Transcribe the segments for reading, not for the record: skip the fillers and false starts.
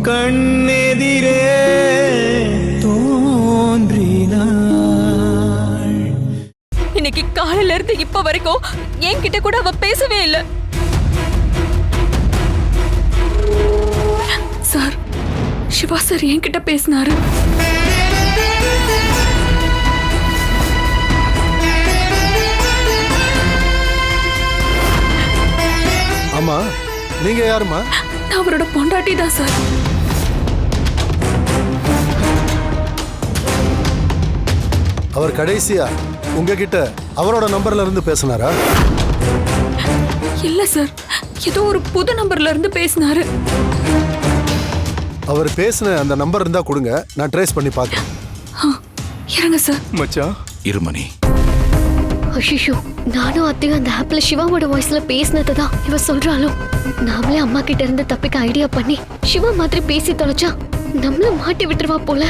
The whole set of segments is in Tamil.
கண்ணெதிரே தோன்றினாள். இன்னைக்கு காலையில இருந்து இப்ப வரைக்கும் என்கிட்ட கூட அவ பேசவே இல்லை. சார், சிவா சார் என்கிட்ட பேசினாரு. ஆமா, நீங்க யாருமா? நான் அவரோட பொண்டாட்டி தான் சார். அவர் கடைசியா உங்ககிட்ட அவரோட நம்பர்ல இருந்து பேசினாரா? இல்ல சார், ஏதோ ஒரு புது நம்பர்ல இருந்து பேசினாரு. அவர் பேசின அந்த நம்பர் இருந்தா கொடுங்க, நான் ட்ரேஸ் பண்ணி பார்க்கறேன். இருங்க சார். மச்சான் இருமணி. ஐயோ, நானும் அத்தையும் அந்த ஆப்ல சிவாவோட வாய்ஸ்ல பேசினதுதான் இவ சொல்றாளோ. நாமளே அம்மா கிட்ட இருந்து தப்பிக்க ஐடியா பண்ணி சிவா மாதிரி பேசி தொலைச்சா நம்மள மாட்டி விட்டுருவா போல.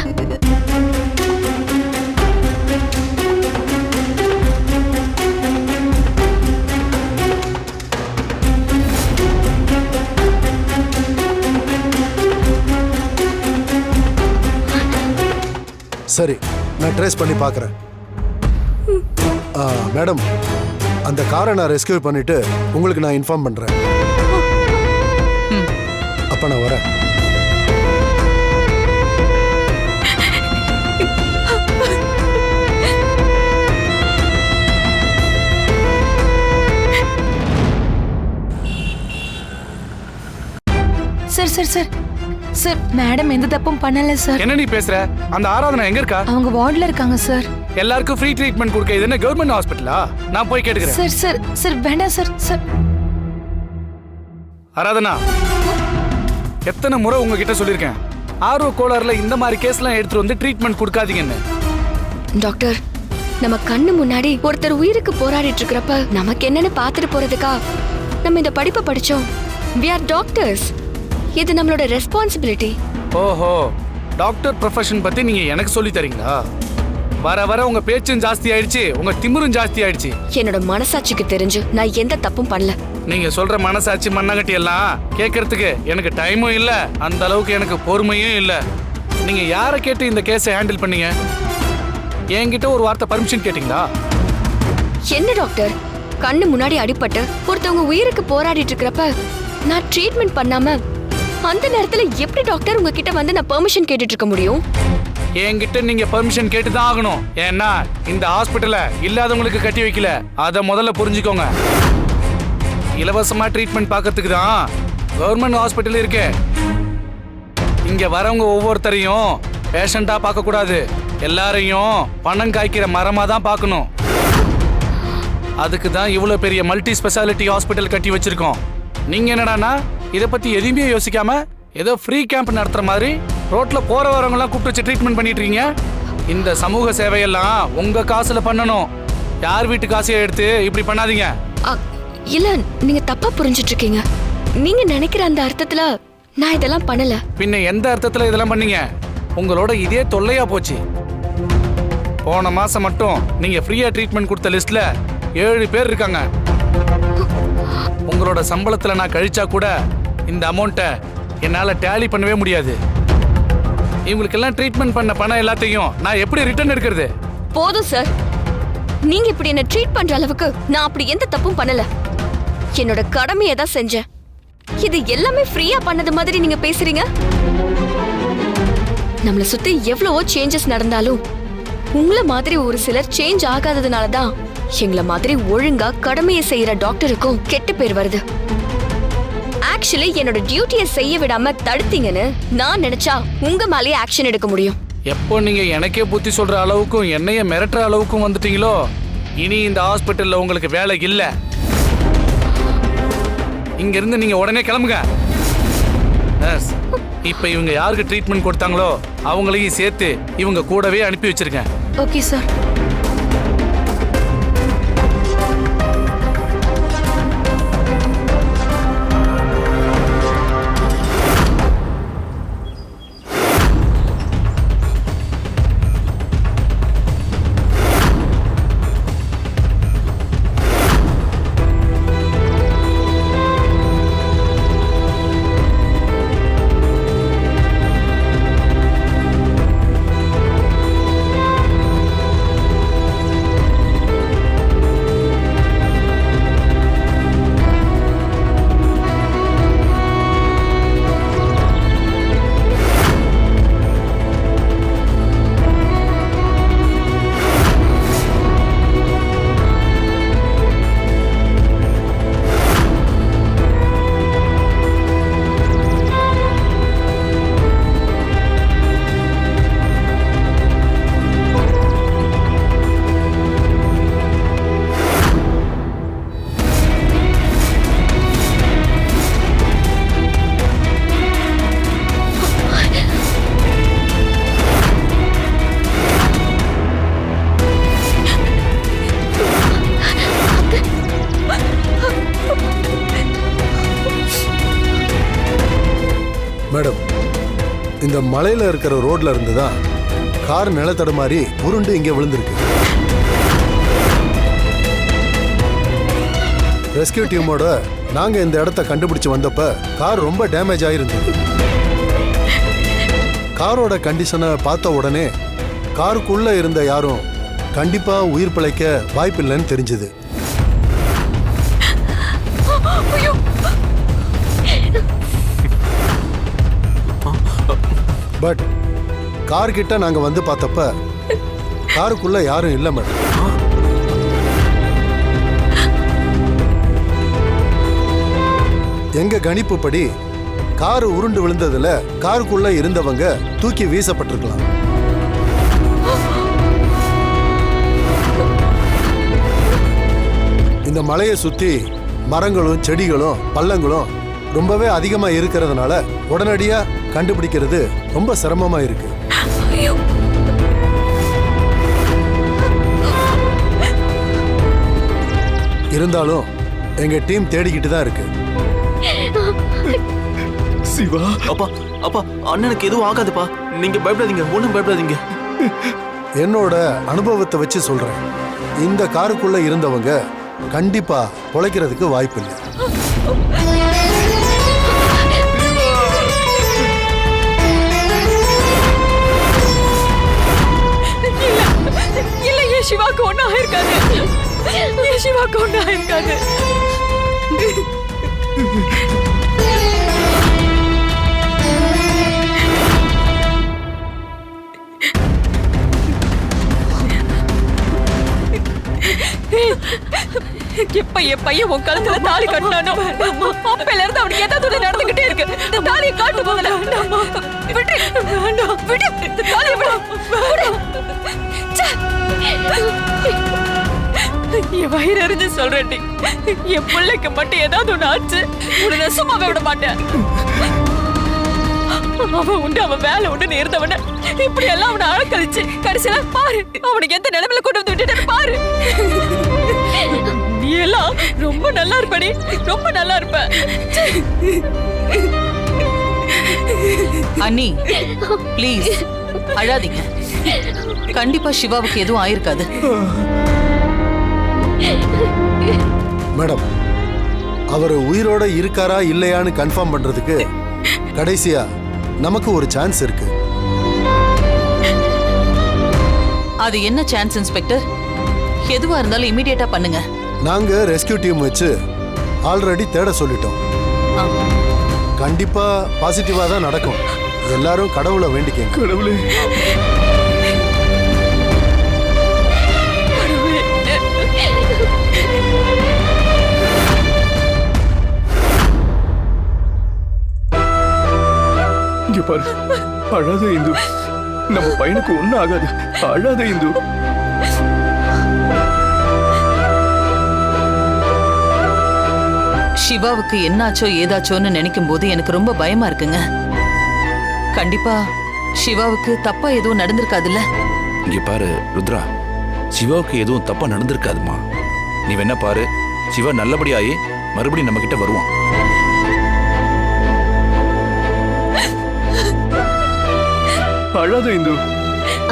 சரி, நான் ட்ரேஸ் பண்ணி பார்க்கறேன். மேடம், அந்த காரை நான் ரெஸ்கியூ பண்ணிட்டு உங்களுக்கு நான் இன்ஃபார்ம் பண்றேன். அப்ப நான் வரேன். Sir sir sir sir, madam எந்த தப்பும் பண்ணல சார். என்ன நீ பேசுற? அந்த ஆராதனா எங்க இருக்கா? அவங்க வார்டுல இருக்காங்க சார். எல்லாருக்கும் ஃப்ரீ ட்ரீட்மெண்ட் கொடுக்க இது என்ன கவர்மெண்ட் ஹாஸ்பிட்டலா? நான் போய் கேட்டுக்கிறேன். சார் சார் சார், வேண்டாம் சார். சார் ஆராதனா, எத்தனை முறை உங்ககிட்ட சொல்லியிருக்கேன், ஆர்வ கோளாறுல இந்த மாதிரி கேஸ்லாம் எடுத்துட்டு வந்து ட்ரீட்மெண்ட் கொடுக்காதீங்கன்னு. டாக்டர், நம்ம கண்ணு முன்னாடி ஒருத்தர் உயிருக்கு போராடிட்டு இருக்கிறப்ப நமக்கு என்னன்னு பாத்துட்டு போறதுக்கா நம்ம இந்த படிப்பை படிச்சோம். we are doctors. இது நம்மளோட ரெஸ்பான்சிபிலிட்டி. ஓஹோ, டாக்டர் ப்ரொஃபஷன் பத்தி நீங்க எனக்கு சொல்லி தரீங்களா? வர வர உங்க பேச்சும் ஜாஸ்தி ஆயிடுச்சு, உங்க திமிரும் ஜாஸ்தி ஆயிடுச்சு. என்னோட மனசாட்சிக்கு தெரிஞ்சு நான் எந்த தப்பும் பண்ணல. நீங்க சொல்ற மனசாட்சி மண்ணாங்கட்டி எல்லாம் கேட்கறதுக்கு எனக்கு டைமும் இல்ல, அந்த அளவுக்கு எனக்கு பொறுமையும் இல்ல. நீங்க யாரை கேட்டு இந்த கேஸை ஹேண்டில் பண்ணீங்க? என்கிட்ட ஒரு வார்த்தை பர்மிஷன் கேட்டீங்களா? என்ன டாக்டர், கண்ணு முன்னாடி அடிபட்டு ஒருத்தவங்க உயிருக்கு போராடிட்டு இருக்கிறப்ப நான் ட்ரீட்மெண்ட் பண்ணாம அந்த நேரத்துல எப்படி டாக்டர் உங்ககிட்ட வந்து நான் பெர்மிஷன் கேட்டுட்டு இருக்க முடியும்? என்கிட்ட நீங்க பெர்மிஷன் கேட்டு தான் ஆகணும். ஏன்னா இந்த ஹாஸ்பிட்டலை இல்லாதவங்களுக்கு கட்டி வைக்கல, அதை முதல்ல புரிஞ்சுக்கோங்க. இலவசமா ட்ரீட்மெண்ட் பார்க்கறதுக்கு தான் கவர்மெண்ட் ஹாஸ்பிட்டல் இருக்கு. இங்க வரவங்க ஒவ்வொருத்தரையும் பேஷண்டா பார்க்க கூடாது, எல்லாரையும் பணம் காய்க்கிற மரமா தான் பார்க்கணும். அதுக்கு தான் இவ்வளவு பெரிய மல்டி ஸ்பெஷாலிட்டி ஹாஸ்பிட்டல் கட்டி வச்சிருக்கோம். நீங்க என்னடானா இதை பத்தி எதுவுமே யோசிக்காம ஏதோ ஃப்ரீ கேம்ப் நடத்துற மாதிரி ரோட்ல போற வரவங்க எல்லாம் கூப்பிட்டு வச்சு ட்ரீட்மெண்ட் பண்ணிட்டு இருக்கீங்க. இந்த சமூக சேவையெல்லாம் உங்க காசுல பண்ணணும், யார் வீட்டு காசையை எடுத்து இப்படி பண்ணாதீங்க. இல்ல, நீங்க தப்பா புரிஞ்சிட்டு இருக்கீங்க. நீங்க நினைக்கிற அந்த அர்த்தத்துல நான் இதெல்லாம் பண்ணல. பின்ன எந்த அர்த்தத்துல இதெல்லாம் பண்ணீங்க? உங்களோட இதே தொல்லையா போச்சு. போன மாசம் மட்டும் நீங்க ஃப்ரீயா ட்ரீட்மெண்ட் கொடுத்த லிஸ்ட்ல 7 பேர் இருக்காங்க. உங்களோட சம்பளத்துல நான் கழிச்சா கூட இந்த அமௌண்ட்டை என்னால டேலி பண்ணவே முடியாது. இவங்களுக்கெல்லாம் ட்ரீட்மெண்ட் பண்ண பணம் எல்லாத்தையும் நான் எப்படி ரிட்டர்ன் எடுக்கிறது? போதும் சார், நீங்க இப்படி என்ன ட்ரீட் பண்ற அளவுக்கு நான் அப்படி எந்த தப்பும் பண்ணல. என்னோட கடமையை தான் செஞ்சேன். இது எல்லாமே ஃப்ரீயா பண்ணது மாதிரி நீங்க பேசுறீங்க. நம்மள சுத்தி எவ்வளவோ சேஞ்சஸ் நடந்தாலும் உங்கள மாதிரி ஒரு சிலர் சேஞ்ச் ஆகாததுனால தான் எங்கள மாதிரி ஒழுங்கா கடமையை செய்யற டாக்டருக்கும் கெட்ட பேர் வருது. ஆக்சுவலி என்னோட டியூட்டியை செய்ய விடாம தடுத்தீங்கன்னு நான் நினைச்சா உங்க மேலேயே ஆக்ஷன் எடுக்க முடியும். எப்போ நீங்க எனக்கே புத்தி சொல்ற அளவுக்கும் என்னைய மிரட்டுற அளவுக்கும் வந்துட்டீங்களோ, இனி இந்த ஹாஸ்பிட்டல்ல உங்களுக்கு வேலை இல்ல. இங்க இருந்து நீங்க உடனே கிளம்புங்க. நர்ஸ், இப்ப இவங்க யாருக்கு ட்ரீட்மெண்ட் கொடுத்தாங்களோ அவங்களையும் சேர்த்து இவங்க கூடவே அனுப்பி வச்சிருக்கேன். Okay sir. இந்த மலையில இருக்கிற ரோட்ல இருந்து தான் கார் நிலத்தடுமாறி உருண்டு இங்கே விழுந்திருக்கு. ரெஸ்கியூ டீமோட நாங்க இந்த இடத்த கண்டுபிடிச்சு வந்தப்ப கார் ரொம்ப டேமேஜ் ஆயிருந்தது. காரோட கண்டிஷனை பார்த்த உடனே காருக்குள்ள இருந்த யாரும் கண்டிப்பா உயிர் பிழைக்க வாய்ப்பில்லைன்னு தெரிஞ்சது. பட் கார் கிட்ட நாங்க வந்து பார்த்தப்ப காருக்குள்ள யாரும் இல்லை மேடம். எங்க கணிப்புப்படி கார் உருண்டு விழுந்ததுல காருக்குள்ள இருந்தவங்க தூக்கி வீசப்பட்டிருக்கலாம். இந்த மலையை சுத்தி மரங்களும் செடிகளும் பள்ளங்களும் ரொம்பவே அதிகமா இருக்கிறதுனால உடனடியா கண்டுபிடிக்கிறது ரொம்ப சிரமமா இருக்கு. இருந்தாலும் எங்க டீம் தேடிக்கிட்டு தான் இருக்கு. சிவா, அப்பா அப்பா, அண்ணனுக்கு எதுவும் ஆகாதுப்பா, நீங்க பயப்படாதீங்க, ஒண்ணும் பயப்படாதீங்க. என்னோட அனுபவத்தை வச்சு சொல்றேன், இந்த காருக்குள்ள இருந்தவங்க கண்டிப்பா பொழைக்கிறதுக்கு வாய்ப்பில்லை. இல்ல என் சிவாக்கு ஒண்ணு ஆயிருக்காது. என் சிவாக்கு ஒண்ணு ஆயிருக்காது. எப்ப என் பையன் உன் கழுத்துல தாலி கட்டினானோ அப்பையில இருந்து அவனுக்கு ஏதாவது நடந்துகிட்டே இருக்கு. இந்த தாலியை காட்டு போகல. விட்டு விட்டு இந்த தாலியை விடு. என் வயிறு அறிஞ்சு சொல்றேன், என் பிள்ளைக்கு மட்டும் ஏதாவது ஒண்ணு ஆச்சு உன்னை சும்மாவே விட மாட்டேன். அவன் உண்டு, அவன் வேலை உண்டு இருந்தவன இப்படி எல்லாம் அவனை அழக்கழிச்சு கடைசியில பாரு அவனுக்கு எந்த நிலைமையில கொண்டு வந்து விட்டுட்டு பாரு. நீ எல்லாம் ரொம்ப நல்லா இருப்படி, ரொம்ப நல்லா இருப்ப. அண்ணி ப்ளீஸ் அழாதீங்க. கண்டிப்பா சிவாவுக்கு எதுவும் ஆயிருக்காது. மேடம், அவர் உயிரோட இருக்காரா இல்லையான்னு கன்ஃபார்ம் பண்றதுக்கு கடைசியா நமக்கு ஒரு சான்ஸ் இருக்கு. அது என்ன சான்ஸ் இன்ஸ்பெக்டர்? எதுவா இருந்தாலும் இமிடியேட்டா பண்ணுங்க. நாங்க ரெஸ்கியூ டீம் வச்சு ஆல்ரெடி தேட சொல்லிட்டோம். கண்டிப்பா பாசிட்டிவா தான் நடக்கும். எல்லாரும் கடவுளை வேண்டிக்கங்க. கடவுளே, இங்க பாரு, அழாத இந்து, நம்ம பையனுக்கு ஒண்ணும் ஆகாது, அழாத இந்து. சிவாவுக்கு என்னாச்சோ ஏதாச்சோன்னு நினைக்கும் போது எனக்கு ரொம்ப பயமா இருக்குங்க. கண்டிப்பா சிவாவுக்கு தப்பா எதுவும் நடந்திருக்காதுல்ல? இங்க பாரு ருத்ரா, சிவாவுக்கு எதுவும் தப்பா நடந்திருக்காதுமா. நீ வேணா பாரு, சிவா நல்லபடியாயி மறுபடியும் நம்ம கிட்ட வருவான். அழாத இந்து.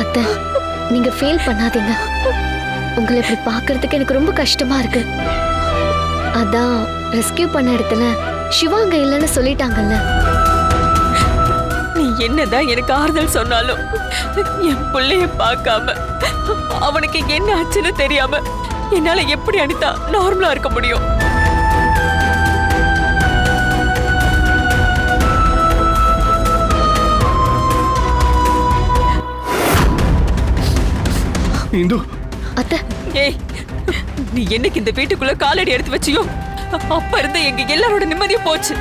அத்தை, நீங்க ஃபீல் பண்ணாதீங்க. உங்களை இப்படி பார்க்கிறதுக்கு எனக்கு ரொம்ப கஷ்டமா இருக்கு. அதான் ரெஸ்கியூ பண்ண இடத்துல சிவா அங்க இல்லைன்னு சொல்லிட்டாங்கல்ல. நீ என்னதான் எனக்கு ஆறுதல் சொன்னாலும் என் பிள்ளைய பார்க்காம அவனுக்கு என்ன ஆச்சுன்னு தெரியாம என்னால எப்படி அனிதா நார்மலா இருக்க முடியும்? இந்து, அத்தை, ஏய், நீ என்னைக்கு இந்த வீட்டுக்குள்ள காலடி எடுத்து வச்சியோ அப்ப இருந்து எங்க எல்லாரோட நிம்மதியும் போச்சு.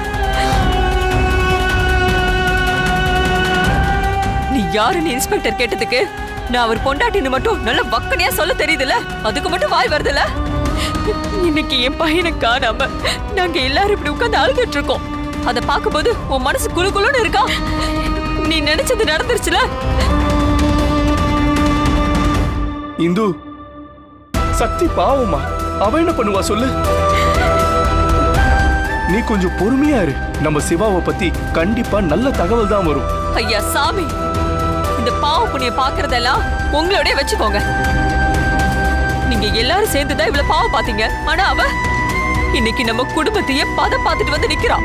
நீ யாருன்னு இன்ஸ்பெக்டர் கேட்டதுக்கு நான் அவர் பொண்டாட்டின்னு மட்டும் நல்ல வக்கனையா சொல்ல தெரியுதுல, அதுக்கு மட்டும் வாய் வருதுல. இன்னைக்கு என் பையனை காணாம நாங்க எல்லாரும் இப்படி உட்கார்ந்து அழுதுட்டு இருக்கோம். அதை பார்க்கும்போது உன் மனசு குளு குளுன்னு இருக்கா? நீ நினைச்சது நடந்துருச்சுல. இந்து, சக்தி பாவமா, அவ என்ன பண்ணுவா சொல்லு? நீ கொஞ்சம் பொறுமையா இரு. நம்ம சிவாவை பத்தி கண்டிப்பா நல்ல தகவல் தான் வரும். ஐயா சாமி, இந்த பாவ புண்ணிய பாக்குறதெல்லாம் உங்களோட வச்சுக்கோங்க. நீங்க எல்லாரும் சேர்ந்துதான் இவ்வளவு பாவம் பாத்தீங்க. ஆனா அவ இன்னைக்கு நம்ம குடும்பத்தையே பதம் பார்த்துட்டு வந்து நிக்கிறா.